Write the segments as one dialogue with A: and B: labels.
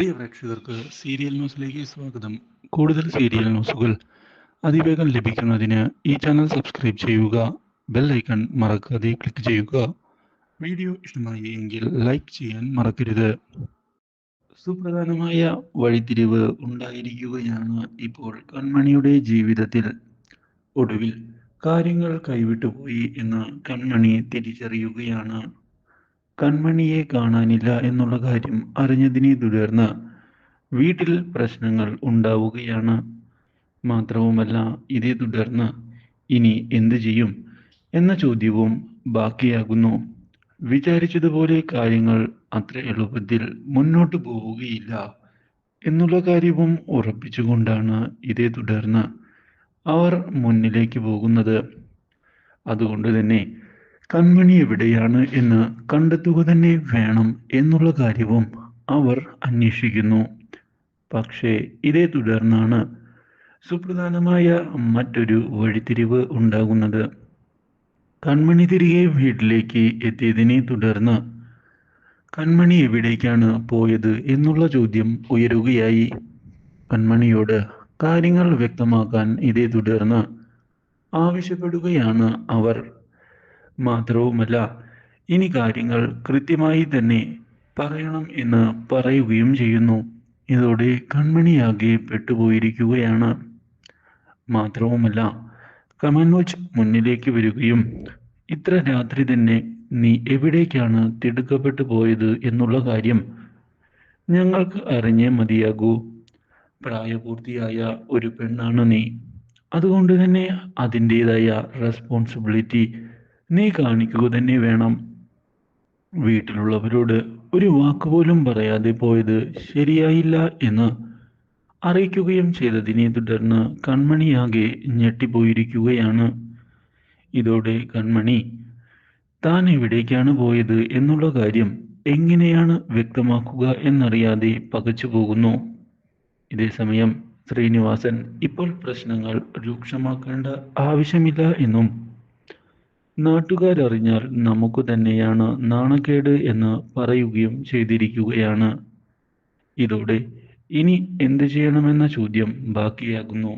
A: പ്രിയ പ്രേക്ഷകർക്ക് സീരിയൽ ന്യൂസിലേക്ക് സ്വാഗതം. കൂടുതൽ സീരിയൽ ന്യൂസുകൾ അതിവേഗം ലഭിക്കുന്നതിന് ഈ ചാനൽ സബ്സ്ക്രൈബ് ചെയ്യുക. ബെൽ ഐക്കൺ മറക്കാതെ ക്ലിക്ക് ചെയ്യുക. വീഡിയോ ഇഷ്ടമായി എങ്കിൽ ലൈക്ക് ചെയ്യാൻ മറക്കരുത്. സുപ്രധാനമായ വഴിത്തിരിവ് ഉണ്ടായിരിക്കുകയാണ് ഇപ്പോൾ കൺമണിയുടെ ജീവിതത്തിൽ. ഒടുവിൽ കാര്യങ്ങൾ കൈവിട്ടുപോയി എന്ന് കൺമണി തിരിച്ചറിയുകയാണ്. കൺമണിയെ കാണാനില്ല എന്നുള്ള കാര്യം അറിഞ്ഞതിനെ തുടർന്ന് വീട്ടിൽ പ്രശ്നങ്ങൾ ഉണ്ടാവുകയാണ്. മാത്രവുമല്ല, ഇതേ തുടർന്ന് ഇനി എന്തു ചെയ്യും എന്ന ചോദ്യവും ബാക്കിയാകുന്നു. വിചാരിച്ചതുപോലെ കാര്യങ്ങൾ അത്ര എളുപ്പത്തിൽ മുന്നോട്ട് പോവുകയില്ല എന്നുള്ള കാര്യവും ഉറപ്പിച്ചുകൊണ്ടാണ് ഇതേ തുടർന്ന് അവർ മുന്നിലേക്ക് പോകുന്നത്. അതുകൊണ്ട് തന്നെ കൺമണി എവിടെയാണ് എന്ന് കണ്ടെത്തുക തന്നെ വേണം എന്നുള്ള കാര്യവും അവർ അന്വേഷിക്കുന്നു. പക്ഷേ ഇതേ തുടർന്നാണ് സുപ്രധാനമായ മറ്റൊരു വഴിത്തിരിവ് ഉണ്ടാകുന്നത്. കൺമണി തിരികെ വീട്ടിലേക്ക് എത്തിയതിനെ തുടർന്ന് കൺമണി എവിടേക്കാണ് പോയത് എന്നുള്ള ചോദ്യം ഉയരുകയായി. കൺമണിയോട് കാര്യങ്ങൾ വ്യക്തമാക്കാൻ ഇതേ തുടർന്ന് ആവശ്യപ്പെടുകയാണ് അവർ. മാത്രവുമല്ല, ഇനി കാര്യങ്ങൾ കൃത്യമായി തന്നെ പറയണം എന്ന് പറയുകയും ചെയ്യുന്നു. ഇതോടെ കൺമണിയാകെ പെട്ടുപോയിരിക്കുകയാണ്. മാത്രവുമല്ല, കമൻവോച്ച് മുന്നിലേക്ക് വരികയും ഇത്ര രാത്രി തന്നെ നീ എവിടേക്കാണ് തിടുക്കപ്പെട്ടു പോയത് എന്നുള്ള കാര്യം ഞങ്ങൾക്ക് അറിഞ്ഞേ മതിയാകൂ. പ്രായപൂർത്തിയായ ഒരു പെണ്ണാണ് നീ. അതുകൊണ്ട് തന്നെ അതിൻ്റെതായ റെസ്പോൺസിബിലിറ്റി നീ കാണിക്കുക തന്നെ വേണം. വീട്ടിലുള്ളവരോട് ഒരു വാക്കുപോലും പറയാതെ പോയത് ശരിയായില്ല എന്ന് അറിയിക്കുകയും ചെയ്തതിനെ തുടർന്ന് കൺമണിയാകെ ഞെട്ടിപ്പോയിരിക്കുകയാണ്. ഇതോടെ കൺമണി താൻ എവിടേക്കാണ് പോയത് എന്നുള്ള കാര്യം എങ്ങനെയാണ് വ്യക്തമാക്കുക എന്നറിയാതെ പകച്ചു പോകുന്നു. ഇതേസമയം ശ്രീനിവാസൻ ഇപ്പോൾ പ്രശ്നങ്ങൾ രൂക്ഷമാക്കേണ്ട ആവശ്യമില്ല എന്നും നാട്ടുകാരറിഞ്ഞാൽ നമുക്ക് തന്നെയാണ് നാണക്കേട് എന്ന് പറയുകയും ചെയ്തിരിക്കുകയാണ്. ഇതോടെ ഇനി എന്ത് ചെയ്യണമെന്ന ചോദ്യം ബാക്കിയാകുന്നു.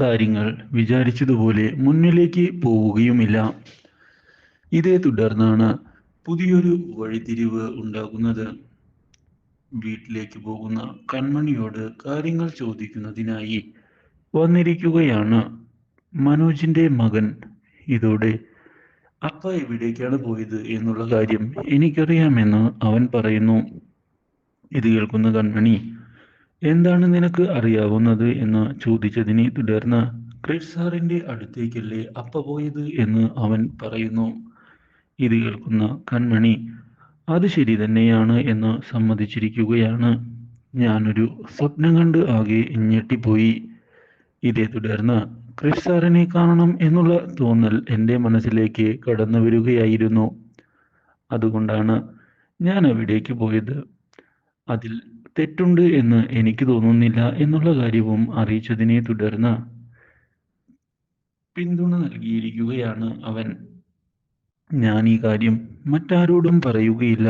A: കാര്യങ്ങൾ വിചാരിച്ചതുപോലെ മുന്നിലേക്ക് പോവുകയുമില്ല. ഇതേ തുടർന്നാണ് പുതിയൊരു വഴിത്തിരിവ് ഉണ്ടാകുന്നത്. വീട്ടിലേക്ക് പോകുന്ന കൺമണിയോട് കാര്യങ്ങൾ ചോദിക്കുന്നതിനായി വന്നിരിക്കുകയാണ് മനോജിന്റെ മകൻ. ഇതോടെ അപ്പ എവിടേക്കാണ് പോയത് എന്നുള്ള കാര്യം എനിക്കറിയാമെന്ന് അവൻ പറയുന്നു. ഇത് കേൾക്കുന്ന കൺമണി എന്താണ് നിനക്ക് അറിയാവുന്നത് എന്ന് ചോദിച്ചതിനെ തുടർന്ന് ക്രിഷ് സാറിന്റെ അടുത്തേക്കല്ലേ അപ്പ പോയത് എന്ന് അവൻ പറയുന്നു. ഇത് കേൾക്കുന്ന കൺമണി അത് ശരി തന്നെയാണ് എന്ന് സമ്മതിച്ചിരിക്കുകയാണ്. ഞാനൊരു സ്വപ്നം കണ്ട് ആകെ ഞെട്ടിപ്പോയി. ഇതേ തുടർന്ന് ക്രിഷ് സാറിനെ കാണണം എന്നുള്ള തോന്നൽ എൻ്റെ മനസ്സിലേക്ക് കടന്നു വരികയായിരുന്നു. അതുകൊണ്ടാണ് ഞാൻ അവിടേക്ക് പോയത്. അതിൽ തെറ്റുണ്ട് എന്ന് എനിക്ക് തോന്നുന്നില്ല എന്നുള്ള കാര്യവും അറിയിച്ചതിനെ തുടർന്ന് പിന്തുണ നൽകിയിരിക്കുകയാണ് അവൻ. ഞാൻ ഈ കാര്യം മറ്റാരോടും പറയുകയില്ല.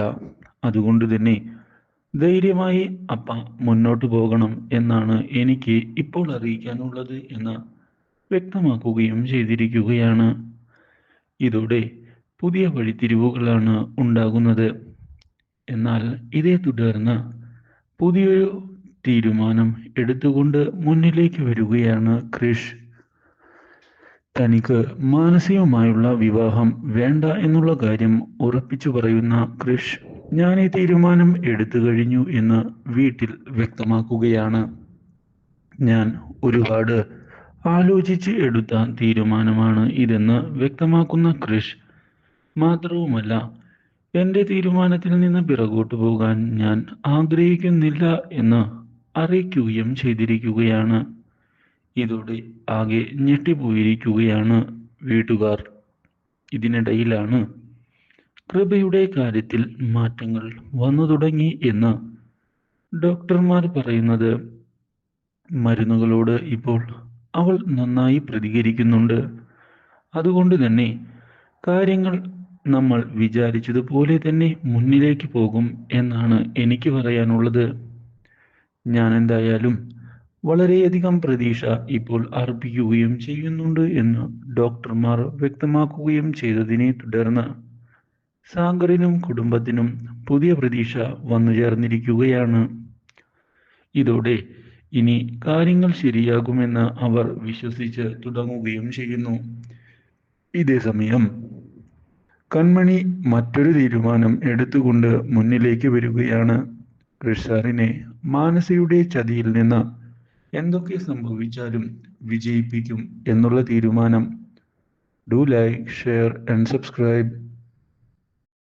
A: അതുകൊണ്ട് തന്നെ ധൈര്യമായി അപ്പ മുന്നോട്ട് പോകണം എന്നാണ് എനിക്ക് ഇപ്പോൾ അറിയിക്കാനുള്ളത് എന്ന് വ്യക്തമാക്കുകയും ചെയ്തിരിക്കുകയാണ്. ഇതോടെ പുതിയ വഴിത്തിരിവുകളാണ് ഉണ്ടാകുന്നത്. എന്നാൽ ഇതേ തുടർന്ന് പുതിയൊരു തീരുമാനം എടുത്തുകൊണ്ട് മുന്നിലേക്ക് വരികയാണ് ക്രിഷ്. തനിക്ക് മാനസികമായുള്ള വിവാഹം വേണ്ട എന്നുള്ള കാര്യം ഉറപ്പിച്ചു പറയുന്ന ക്രിഷ് ഞാൻ ഈ തീരുമാനം എടുത്തു കഴിഞ്ഞു എന്ന് വീട്ടിൽ വ്യക്തമാക്കുകയാണ്. ഞാൻ ഒരുപാട് ആലോചിച്ച് എടുത്ത തീരുമാനമാണ് ഇതെന്ന് വ്യക്തമാക്കുന്ന ക്രിഷ് മാത്രവുമല്ല, എൻ്റെ തീരുമാനത്തിൽ നിന്ന് പിറകോട്ട് പോകാൻ ഞാൻ ആഗ്രഹിക്കുന്നില്ല എന്ന് അറിയിക്കുകയും ചെയ്തിരിക്കുകയാണ്. ഇതോടെ ആകെ ഞെട്ടിപ്പോയിരിക്കുകയാണ് വീട്ടുകാർ. ഇതിനിടയിലാണ് കൃപയുടെ കാര്യത്തിൽ മാറ്റങ്ങൾ വന്നു തുടങ്ങി എന്ന് ഡോക്ടർമാർ പറയുന്നത്. മരുന്നുകളോട് ഇപ്പോൾ അവൾ നന്നായി പ്രതികരിക്കുന്നുണ്ട്. അതുകൊണ്ട് തന്നെ കാര്യങ്ങൾ നമ്മൾ വിചാരിച്ചതുപോലെ തന്നെ മുന്നിലേക്ക് പോകും എന്നാണ് എനിക്ക് പറയാനുള്ളത്. ഞാൻ എന്തായാലും വളരെയധികം പ്രതീക്ഷ ഇപ്പോൾ അർപ്പിക്കുകയും ചെയ്യുന്നുണ്ട് എന്ന് ഡോക്ടർമാർ വ്യക്തമാക്കുകയും ചെയ്തതിനെ തുടർന്ന് സാഗറിനും കുടുംബത്തിനും പുതിയ പ്രതീക്ഷ വന്നു ചേർന്നിരിക്കുകയാണ്. ഇതോടെ ഇനി കാര്യങ്ങൾ ശരിയാകുമെന്ന് അവർ വിശ്വസിച്ച് തുടങ്ങുകയും ചെയ്യുന്നു. ഇതേസമയം കൺമണി മറ്റൊരു തീരുമാനം എടുത്തുകൊണ്ട് മുന്നിലേക്ക് വരികയാണ്. ക്രിഷ് സാറിനെ മാനസയുടെ ചതിയിൽ നിന്ന് എന്തൊക്കെ സംഭവിച്ചാലും വിജയിപ്പിക്കും എന്നുള്ള തീരുമാനം. Do like, share and subscribe.